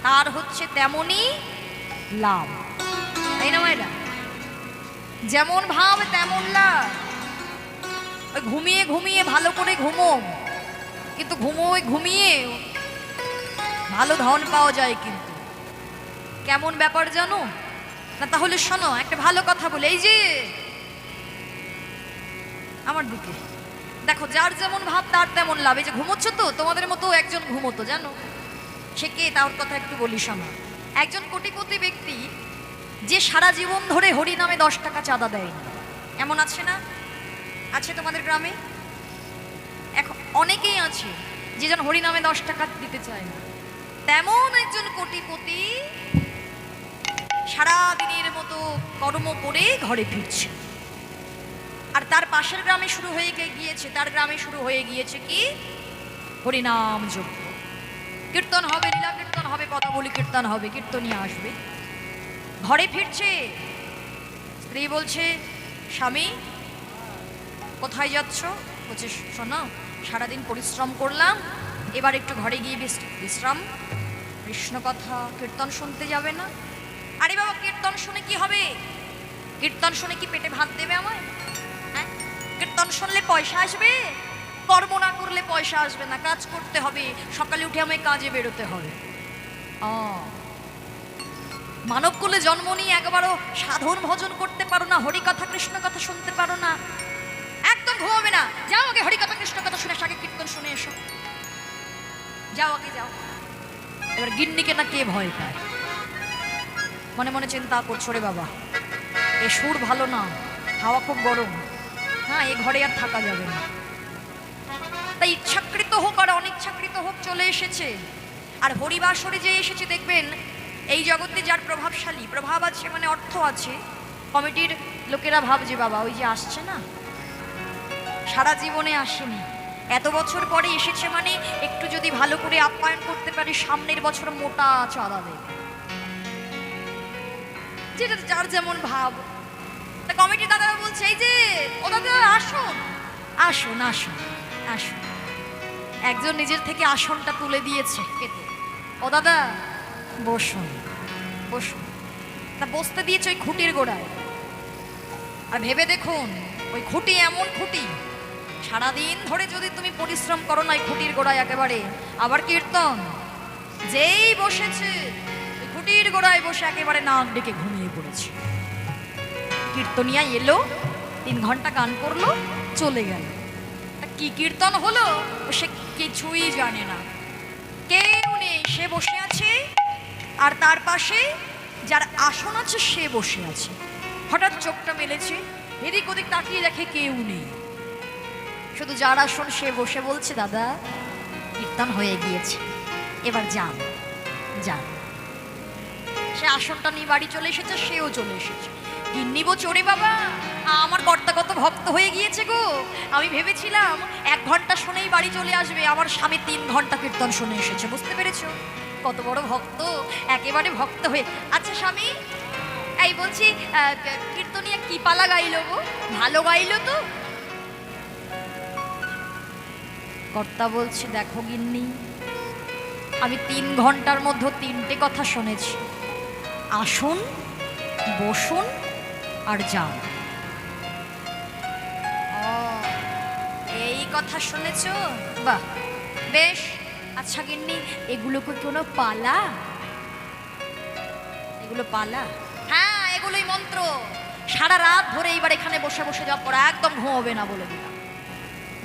তার হচ্ছে তেমনই লাভ, তাই না মায়েরা? যেমন ভাব তেমন লাভ। ঘুমিয়ে ঘুমিয়ে ভালো করে ঘুমো, কিন্তু ঘুমিয়ে ভালো ধন পাওয়া যায়, কিন্তু কেমন ব্যাপার জানো না? তাহলে শোনো, একটা ভালো কথা বলে, এই যে আমার দিকে দেখো, যার যেমন ভাব তার তেমন লাভ। এই যে ঘুমোচ্ছ তো, তোমাদের মতো একজন ঘুমোতো জানো, সে কে তার কথা একটু বলি শোনো। একজন কোটিপতি ব্যক্তি যে সারা জীবন ধরে হরি নামে 10 টাকা চাঁদা দেয়নি, এমন আছে না? আছে তোমাদের গ্রামে? এখন অনেকেই আছে যে যেন হরি নামে 10 টাকা দিতে চায় না। তেমন একজন কোটিপতি সারা দিনের মতো কর্ম করে ঘরে ফিরছে, আর তার পাশের গ্রামে শুরু হয়ে গিয়েছে, তার গ্রামে শুরু হয়ে গিয়েছে কি হরিনাম যজ্ঞ। কীর্তন হবে, লীলা কীর্তন হবে, পদাবলী কীর্তন হবে, কীর্তনিয়া আসবে। ঘরে ফিরছে, স্ত্রী বলছে, স্বামী কোথায় যাচ্ছ? বলছে, শোনো, সারাদিন পরিশ্রম করলাম, এবার একটু ঘরে গিয়ে বিশ্রাম, কৃষ্ণ কথা কীর্তন শুনতে যাবে না? আরে বাবা, কীর্তন শুনে কি হবে? কীর্তন শুনে কি পেটে ভাত দেবে আমায়? হ্যাঁ, কীর্তন শুনলে পয়সা আসবে? কর্ম না করলে পয়সা আসবে না, কাজ করতে হবে, সকালে উঠে আমায় কাজে বেরোতে হবে। মানব কুলে জন্ম নিয়ে একবারও সাধন ভজন করতে পারো না, হরি কথা কৃষ্ণ কথা শুনতে পারো না, একদম ঘুমাবে না। যাও আগে হরি কথা কৃষ্ণ কথা শুনে আগে কীর্তন শুনে এসো, যাও আগে যাও। এবার গিন্নিকে না কে ভয় পায়, মনে মনে চিন্তা করছো, রে বাবা এ সুর ভালো না, হাওয়া খুব গরম, হ্যাঁ এ ঘরে আর থাকা যাবে না। তাই ইচ্ছাকৃত হোক আর অনিচ্ছাকৃত হোক চলে এসেছে। আর হরিবাসরে যে এসেছে দেখবেন, এই জগতে যার প্রভাবশালী, প্রভাব আছে মানে অর্থ আছে, কমিটির লোকেরা ভাবছে বাবা ওই যে আসছে না, সারা জীবনে আসেনি, এত বছর পরে এসেছে মানে একটু যদি ভালো করে আপ্যায়ন করতে পারে, সামনের বছর মোটা চাঁদা দেবে, যেটা যার যেমন ভাব। তা কমিটির দাদারা বলছে, এই যে ও দাদা আসুন আসুন আসুন আসুন। একজন নিজের থেকে আসনটা তুলে দিয়েছে কেটে, ও দাদা বসুন বসুন। তা বসতে দিয়েছে ওই খুঁটির গোড়ায়। আর ভেবে দেখুন, ওই খুঁটি এমন খুঁটি, সারাদিন ধরে যদি তুমি পরিশ্রম করো না, খুঁটির গোড়ায় একেবারে আবার কীর্তন, যেই বসেছে ওই খুঁটির গোড়ায় বসে একেবারে নাক ডেকে ঘুমিয়ে পড়েছে। কীর্তনিয়া এলো, 3 ঘন্টা গান করলো, চলে গেল। কি কীর্তন হলো ও সে কিছুই জানে না, কেউ নেই, সে বসে আছে আর তার পাশে যার আসন আছে সে বসে আছে। হঠাৎ চোখটা মেলেছে, এদিক ওদিক তাকিয়ে দেখে কেউ নেই, শুধু যার আসন সে বসে বলছে, দাদা কীর্তন হয়ে গিয়েছে, এবার যান যান। সে আসনটা নিয়ে বাড়ি চলে এসেছে, সেও চলে এসেছে। গিন্নিবো চোরে বাবা, আমার কর্তা কত ভক্ত হয়ে গিয়েছে গো, আমি ভেবেছিলাম 1 ঘন্টা শুনেই বাড়ি চলে আসবে, আমার স্বামী 3 ঘন্টা কীর্তন শুনে এসেছে। বুঝতে পেরেছো কত বড় ভক্ত, একেবারে ভক্ত হয়ে। আচ্ছা স্বামী, এই বলছি কীর্তনিয়া কি পালা গাইলো গো, ভালো গাইলো তো? কর্তা বলছে, দেখো গিন্নি, আমি 3 ঘন্টার মধ্যে 3টে কথা শুনেছি, আসুন বসুন আর যান। এই কথা শুনেছ? বাহ বেশ। আচ্ছা গিন্নি, এগুলো কি কোনো পালা? এগুলো পালা? হ্যাঁ এগুলোই মন্ত্র। সারা রাত ধরে এইবার এখানে বসে বসে যাওয়ার পর একদম ঘুমোবে না বলে দিলাম।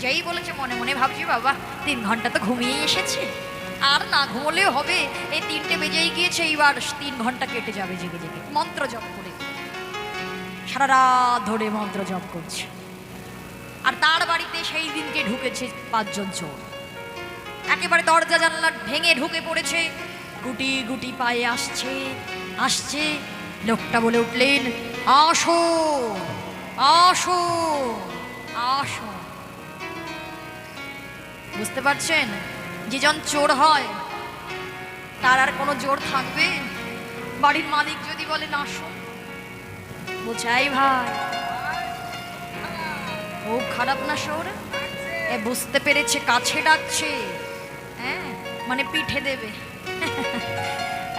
যেই বলেছে মনে মনে ভাবছি, বাবা 3 ঘন্টা তো ঘুমিয়ে এসেছে, আর না ঘুমোলেও হবে, এই 3টে বেজেই গিয়েছে, এইবার 3 ঘন্টা কেটে যাবে জেগে জেগে মন্ত্র জপ করে। সারা রাত ধরে মন্ত্র জপ করছে। আর তার বাড়িতে সেই দিনকে ঢুকেছে 5 জন চোর, একেবারে দরজা জানলা ভেঙে ঢুকে পড়েছে, গুটি গুটি পায়ে আসছে আসছে। লোকটা বলে উঠলেন, আসো আসো আসো। বুঝতে পারছেন, যেজন চোর হয় তার আর কোনো জোর থাকবে? বাড়ির মালিক যদি বলেন আসো, বলছে এই ভাই ও খারাপ না শোর, এ বুঝতে পেরেছে কাছে ডাকছে, হ্যাঁ মানে পিঠে দেবে।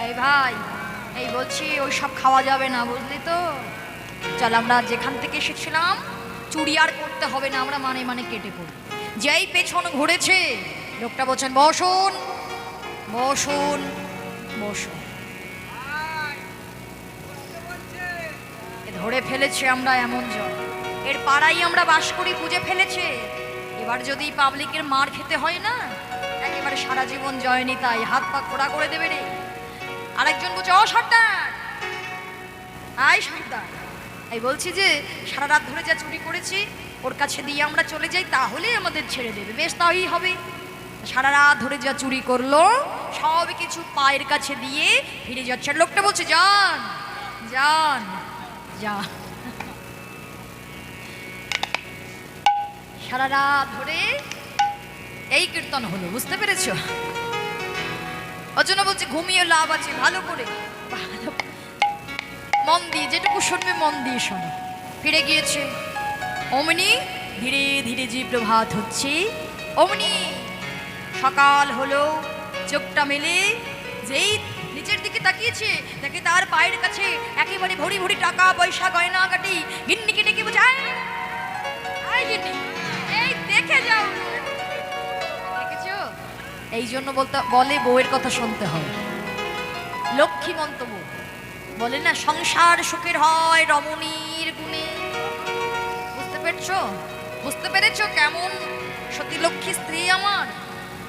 এই ভাই, এই বলছি ওই সব খাওয়া যাবে না, বুঝলি তো? চল আমরা যেখান থেকে এসেছিলাম চুরি আর করতে হবে না, আমরা মানে মানে কেটে পড়ি। যেই পেছন ঘুরেছে, লোকটা বলছেন বসুন বসুন বসুন। ধরে ফেলেছে আমরা এমন জন, এর পাড়াই আমরা বাস করি, বুঝে ফেলেছে। এবার যদি পাবলিকের মার খেতে হয় না, একেবারে সারা জীবন জয়নি তাই হাত পা খোড়া করে দেবে রে। আরেকজন বলছে ও সর্দার, আই সর্দার, এই বলছি যে সারা রাত ধরে যা চুরি করেছি ওর কাছে দিয়ে আমরা চলে যাই, তাহলে আমাদের ছেড়ে দেবে। বেশ, তাই হবে। সারা রাত ধরে যা চুরি করলো সব কিছু পায়ের কাছে দিয়ে ফিরে যাচ্ছে। আর লোকটা বলছে যান যান যান। সারা রাত ধরে এই কীর্তন হলো, বুঝতে পেরেছ? ওর জন্য বলছে ঘুমিয়ে লাভ আছে, ভালো করে মন দিয়ে, যেটুকু শুনবে মন দিয়ে শোনো। ফিরে গিয়েছে। অমনি ধীরে ধীরে যে প্রভাত হচ্ছে, অমনি সকাল হলো, চোখটা মেলে যেই নিচের দিকে তাকিয়েছে, দেখে তার পায়ের কাছে একেবারে ভরি ভরি টাকা পয়সা গয়নাগাটি। গিন্নিকে ডেকে বলছে আয় গিন্নি, এই দেখে যাও, দেখেছো? এই জন্য বলে বউয়ের কথা শুনতে হয়। লক্ষ্মীমন্ত বউ বলে না, সংসার সুখের হয় রমণীর গুণে। বুঝতে পেরেছো? বুঝতে পেরেছো কেমন সতী লক্ষ্মী স্ত্রী আমার?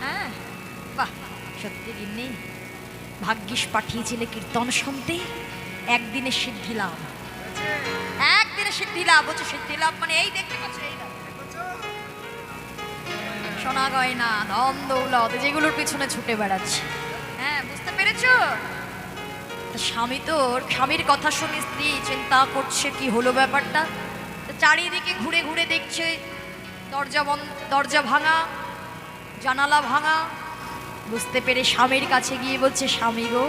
হ্যাঁ, বাহ, সত্যি গিন্নি ভাগ্যিস পাঠিয়েছিলে কীর্তন শুনতে, একদিনে সিদ্ধি লাভ, একদিনে সিদ্ধি লাভ। হচ্ছে সিদ্ধি লাভ মানে এই দেখতে পাচ্ছ, এই সোনা গয়না ধন দৌলত যেগুলোর পিছনে ছুটে বেড়াচ্ছে। হ্যাঁ, বুঝতে পেরেছো? স্বামীর কথা শুনে স্ত্রী চিন্তা করছে কি হলো ব্যাপারটা। চারিদিকে ঘুরে ঘুরে দেখছে, দরজা ভাঙা, জানালা ভাঙা। বুঝতে পেরে স্বামীর কাছে গিয়ে বলছে, স্বামী গো,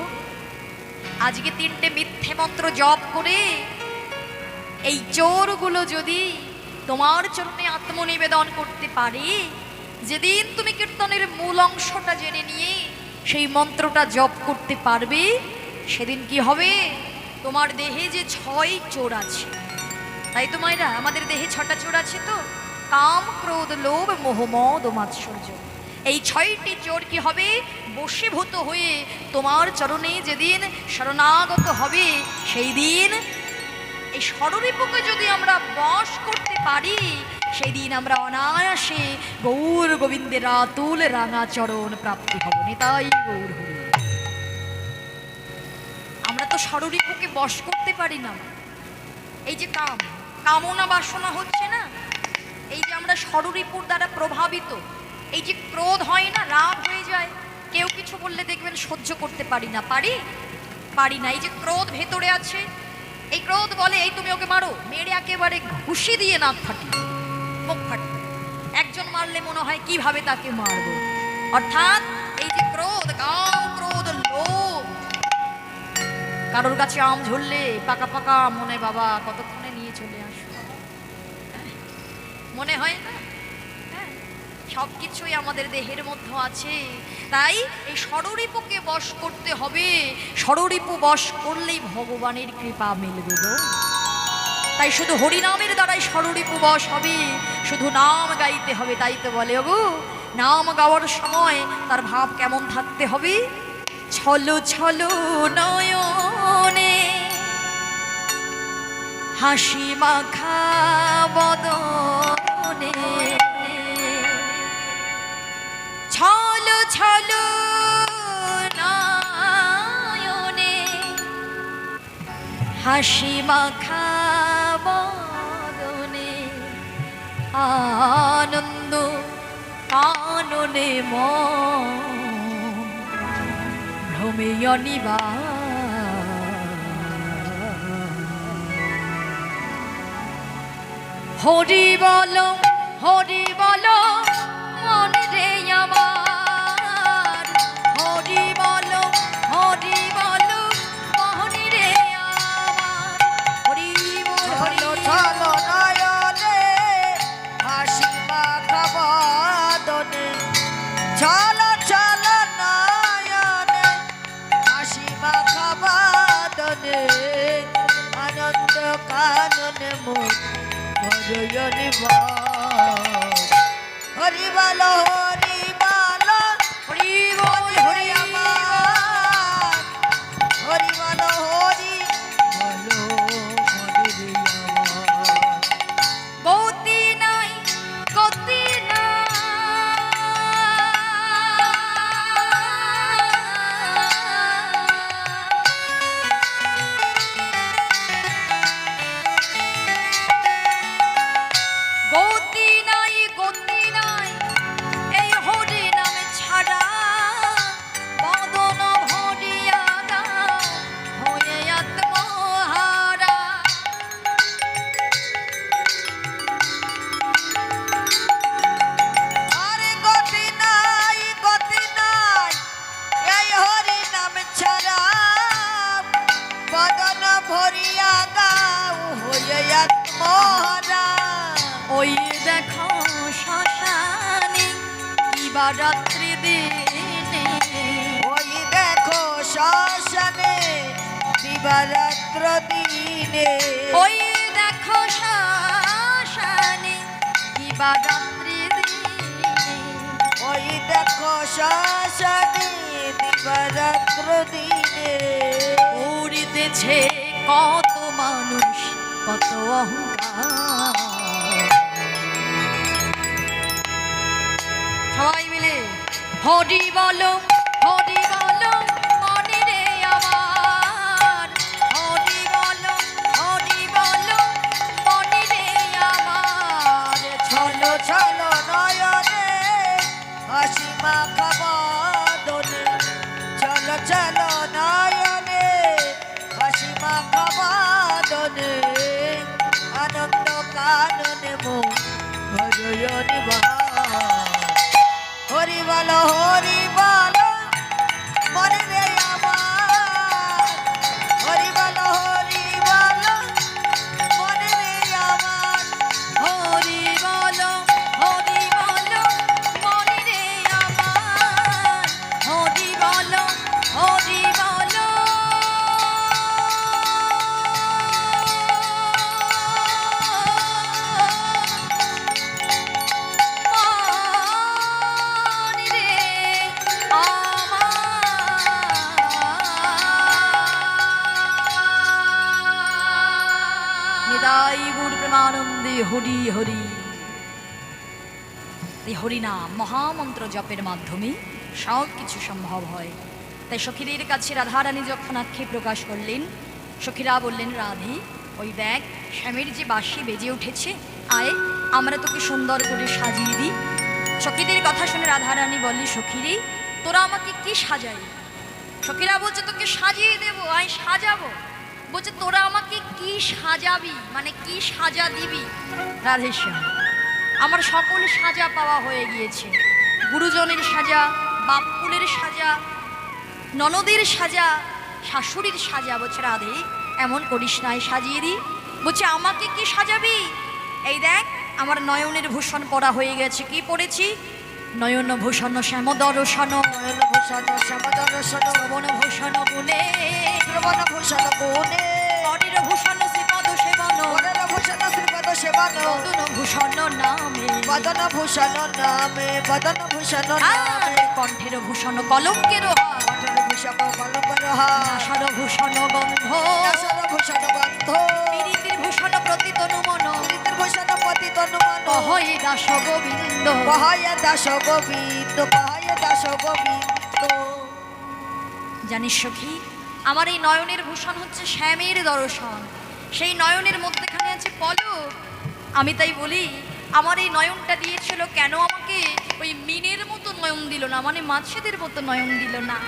আজকে 3টে মিথ্যে মন্ত্র জপ করে এই চোরগুলো যদি তোমার চরণে আত্মনিবেদন করতে পারে, যেদিন তুমি কীর্তনের মূল অংশটা জেনে নিয়ে সেই মন্ত্রটা জপ করতে পারবে, সেদিন কি হবে? তোমার দেহে যে 6 চোর আছে, তাই তো মায়েরা, আমাদের দেহে 6টা চোর আছে তো, কাম ক্রোধ লোভ মোহ মদ ও মাৎসর্য। এই 6টি চোর কি হবে? বশীভূত হয়ে তোমার চরণে যেদিন শরণাগত হবে, সেই দিন এই ষড়রিপুকে যদি আমরা বশ করতে পারি, সেই দিন আমরা অনায়াসে গৌর গোবিন্দের আতুল রাঙা চরণ প্রাপ্তি হব। নিতাই গৌর হরি। আমরা তো ষড়রিপুকে বশ করতে পারি না। এই যে কামনা বাসনা হচ্ছে না, এই যে আমরা ষড়রিপুর দ্বারা প্রভাবিত, এই যে ক্রোধ হয় না, রাগ হয়ে যায়, কেউ কিছু বললে দেখবেন সহ্য করতে পারি না, পারি না। এই যে ক্রোধ ভেতরে আছে, এই ক্রোধ বলে এই তুমি ওকে মারো, মেরে একেবারে ঘুষি দিয়ে নাক ফাটি, মুখ ফাটি। একজন মারলে মনে হয় কিভাবে তাকে মারবো। অর্থাৎ এই যে ক্রোধ, কাম ক্রোধ লোভ। কারোর কাছে আম ঝরলে পাকা পাকা মনে, বাবা কতক্ষণে নিয়ে চলে আসবো, মনে হয় না? সব কিছুই আমাদের দেহের মধ্যে আছে। তাই এই ষড়রিপুকে বশ করতে হবে। ষড়রিপু বশ করলেই ভগবানের কৃপা মিলবে গো। তাই শুধু হরিনামের দ্বারাই ষড়রিপু বশ হবে, শুধু নাম গাইতে হবে। তাই তো বলে ওগো, নাম গাওয়ার সময় তার ভাব কেমন থাকতে হবে? ছলো ছলো নয়নে হাসি মাখা বদনে, ছলো ছলো নয়নে হাসি মাখা বদনে, আনন্দ কাননে মন ভ্রমে অনিবার। হরি বলো মন রে আমার, হরি বলো মন রে আমার। হরি বল হরি ছলো নয়নে হাসি মাখা বদনে, ছলো ছলো নয়নে হাসি মাখা বদনে, আনন্দ কাননে মন ভজয়নি হরি বলো হরি বল হরি আমার, হরি বলো মনে রে ভরিয়া গাও হয়ে আত্মহারা। ওই দেখো শ্মশানে কিবা রাত্রি দিনে, ওই দেখো শ্মশানে দিবারাত্র দিনে। ওই দেখো শ্মশানে কিবা রাত্রি দিনে, ওই দেখো শ্মশানে দিবারাত্র দিনে। উড়িতেছে কত মানুষ কত অহংকার। সবাই মিলে হরি বলো হরি বলো মনে রে আমার, হরি বলো মনে রে আমার। চলো চলো নয়নে হাসি মাখা বদনে। চলো চলো নয়নে হাসি মাখা বদনে। আনন্দ কাননে মন ভজয়নি হরি বলো মনে রে আমার। হরি বলো মনে রে আমার। হরি বলো মনে রে আমার, হরি বলো মনে রে আমার। নিতাই গুণ প্রেমানন্দে হরি হরি। এই হরিনাম মহামন্ত্র জপের মাধ্যমে সব কিছু সম্ভব হয়। তাই সখীদের কাছে রাধারানী যখন আক্ষেপ প্রকাশ করলেন, সখীরা বললেন, রাধে ওই দেখ স্বামীর যে বাঁশি বেজে উঠেছে, আয় আমরা তোকে সুন্দর করে সাজিয়ে দিই। সখীদের কথা শুনে রাধারানী বললি, সখীরে তোরা আমাকে কি সাজাই? সখীরা বলছে, তোকে সাজিয়ে দেবো, আয় সাজাবো। বলছে, তোরা আমাকে কি সাজাবি, মানে কি সাজা দিবি? রাধেশ্যাম, আমার সকল সাজা পাওয়া হয়ে গিয়েছে। গুরুজনের সাজা, বাপকুলের সাজা, ননদের সাজা, শাশুড়ির সাজা। বলছে, রাধে এমন করিস নাই, সাজিয়ে দি। বলছে, আমাকে কি সাজাবি? এই দেখ আমার নয়নের ভূষণ পরা হয়ে গেছে। কি পড়েছি? নয়ন ভূষণ শ্যাম দর্শন, নয়ন ভূষণ শ্যামদর্শন। শ্রবণ ভূষণ গুণে, শ্রবণ ভূষণ গুণে। পরের ভূষণ শ্রীপদ সেবন, বদন ভূষণ শ্রীপদ সেবন। বদন ভূষণ নামে, বদন ভূষণ নামে। বদন ভূষণ নামে। কণ্ঠের ভূষণ কলঙ্কের হার, কণ্ঠের ভূষণ কলঙ্কের হার। নাসার ভূষণ গন্ধ, নাসার ভূষণ গন্ধ। পীড়িতির ভূষণ প্রতিতনু মন, পীড়িতির ভূষণ পতিতনু মন। কহয়ে দাস গোবিন্দ, কহয়ে দাস গোবিন্দ। কহয়ে দাস গোবিন্দ। জানিস সখী, আমার এই নয়নের ভূষণ হচ্ছে শ্যামের দর্শন। সেই নয়নের মধ্যেখানে আছে পলক। আমি তাই বলি, আমার এই নয়নটা দিয়েছিল কেন আমাকে ওই মিনের মতো নয়ন দিল না, মানে মাছেদের মতো নয়ন দিল না।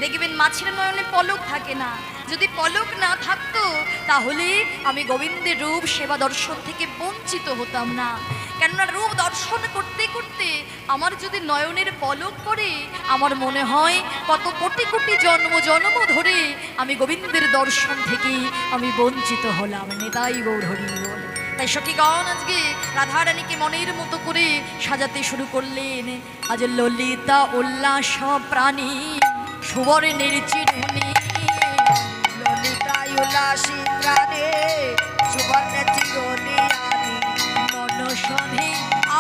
দেখবেন মাছের নয়নে পলক থাকে না। যদি পলক না থাকতো তাহলে আমি গোবিন্দের রূপ সেবা দর্শন থেকে বঞ্চিত হতাম না। কেননা রূপ দর্শন করতে করতে আমার যদি নয়নের পলক পড়ে, আমার মনে হয় কত কোটি কোটি জন্ম ধরে আমি গোবিন্দের দর্শন থেকে আমি বঞ্চিত হলাম। নিতাই গৌর হরি বল। তাই সখীগণ আজকে রাধারানীকে মনের মতো করে সাজাতে শুরু করলেন। আজ ললিতা উল্লাস প্রাণী সুবর্ণের চিরুনি, ললিতা উল্লাসী প্রাণে সুবর্ণ চিরুনি আনি। মনসনে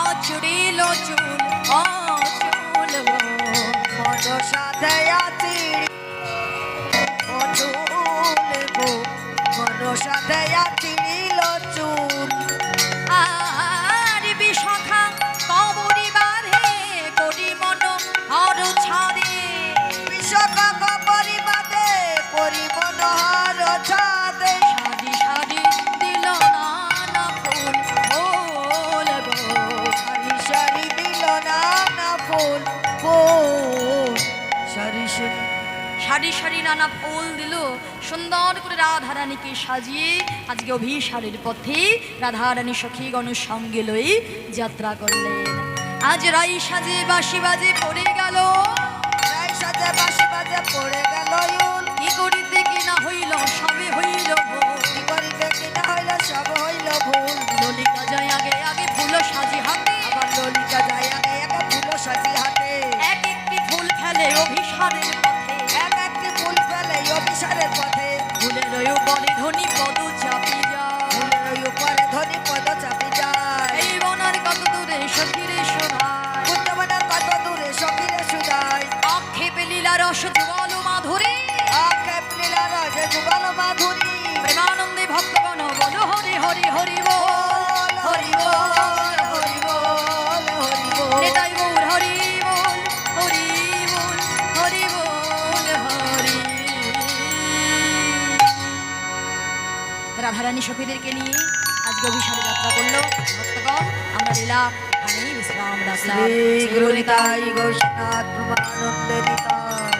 আচড়িল চুল আচল, মন সাথে আচিড়ি ও চুল গো। মন সাথে আচিড়িল চুল। আর বিশাখা কবরি বাঁধে করি মন হর ছাদে, বিশ্বকা কবরি বাঁধে করি মনোহর ছাদে। সারি সারি দিল নানা ফুল ফুল গো, সারি সারি দিল নানা ফুল ফুল। সারি সারি সারি সারি নানা ফুল দিল। সুন্দর করে রাধারানীকে সাজিয়ে আজকে অভিসারের পথে রাধারানী সখীগণ সঙ্গে লই যাত্রা করলেন। আজ রাই সাজে বাঁশি বাজে পড়ে গেল, রাই সাজে বাঁশি বাজে পড়ে গেল ইউল। কি করিতে কি না হইল সবে হইল ভোর। বনে ধনী পদ চাপি যায় ফুলের উপরে ধনী পদ চাপি যায় এই বনার কত দূরে সখীরে শোনায় কুঞ্জবনের কত দূরে সখীরে সুদায় আক্ষেপে লীলা রস যুগল মাধুরী আক্ষেপ লীলা রসে যুগল মাধুরী প্রেমানন্দে ভক্তগণ বল হরি হরি হরি বল হরি বল হরি বল হরি বল নেতাই গৌর হরি বল হরি বল হরি বল হরি। রাধারানী সখীদেরকে নিয়ে আজকে অভিসারে যাত্রা করলো ভক্তগণ। আমরা লীলা এখানেই বিশ্রাম রাখলাম। শ্রী গুরু নিতাই গৌরনাথ প্রমানন্দে নিতাই।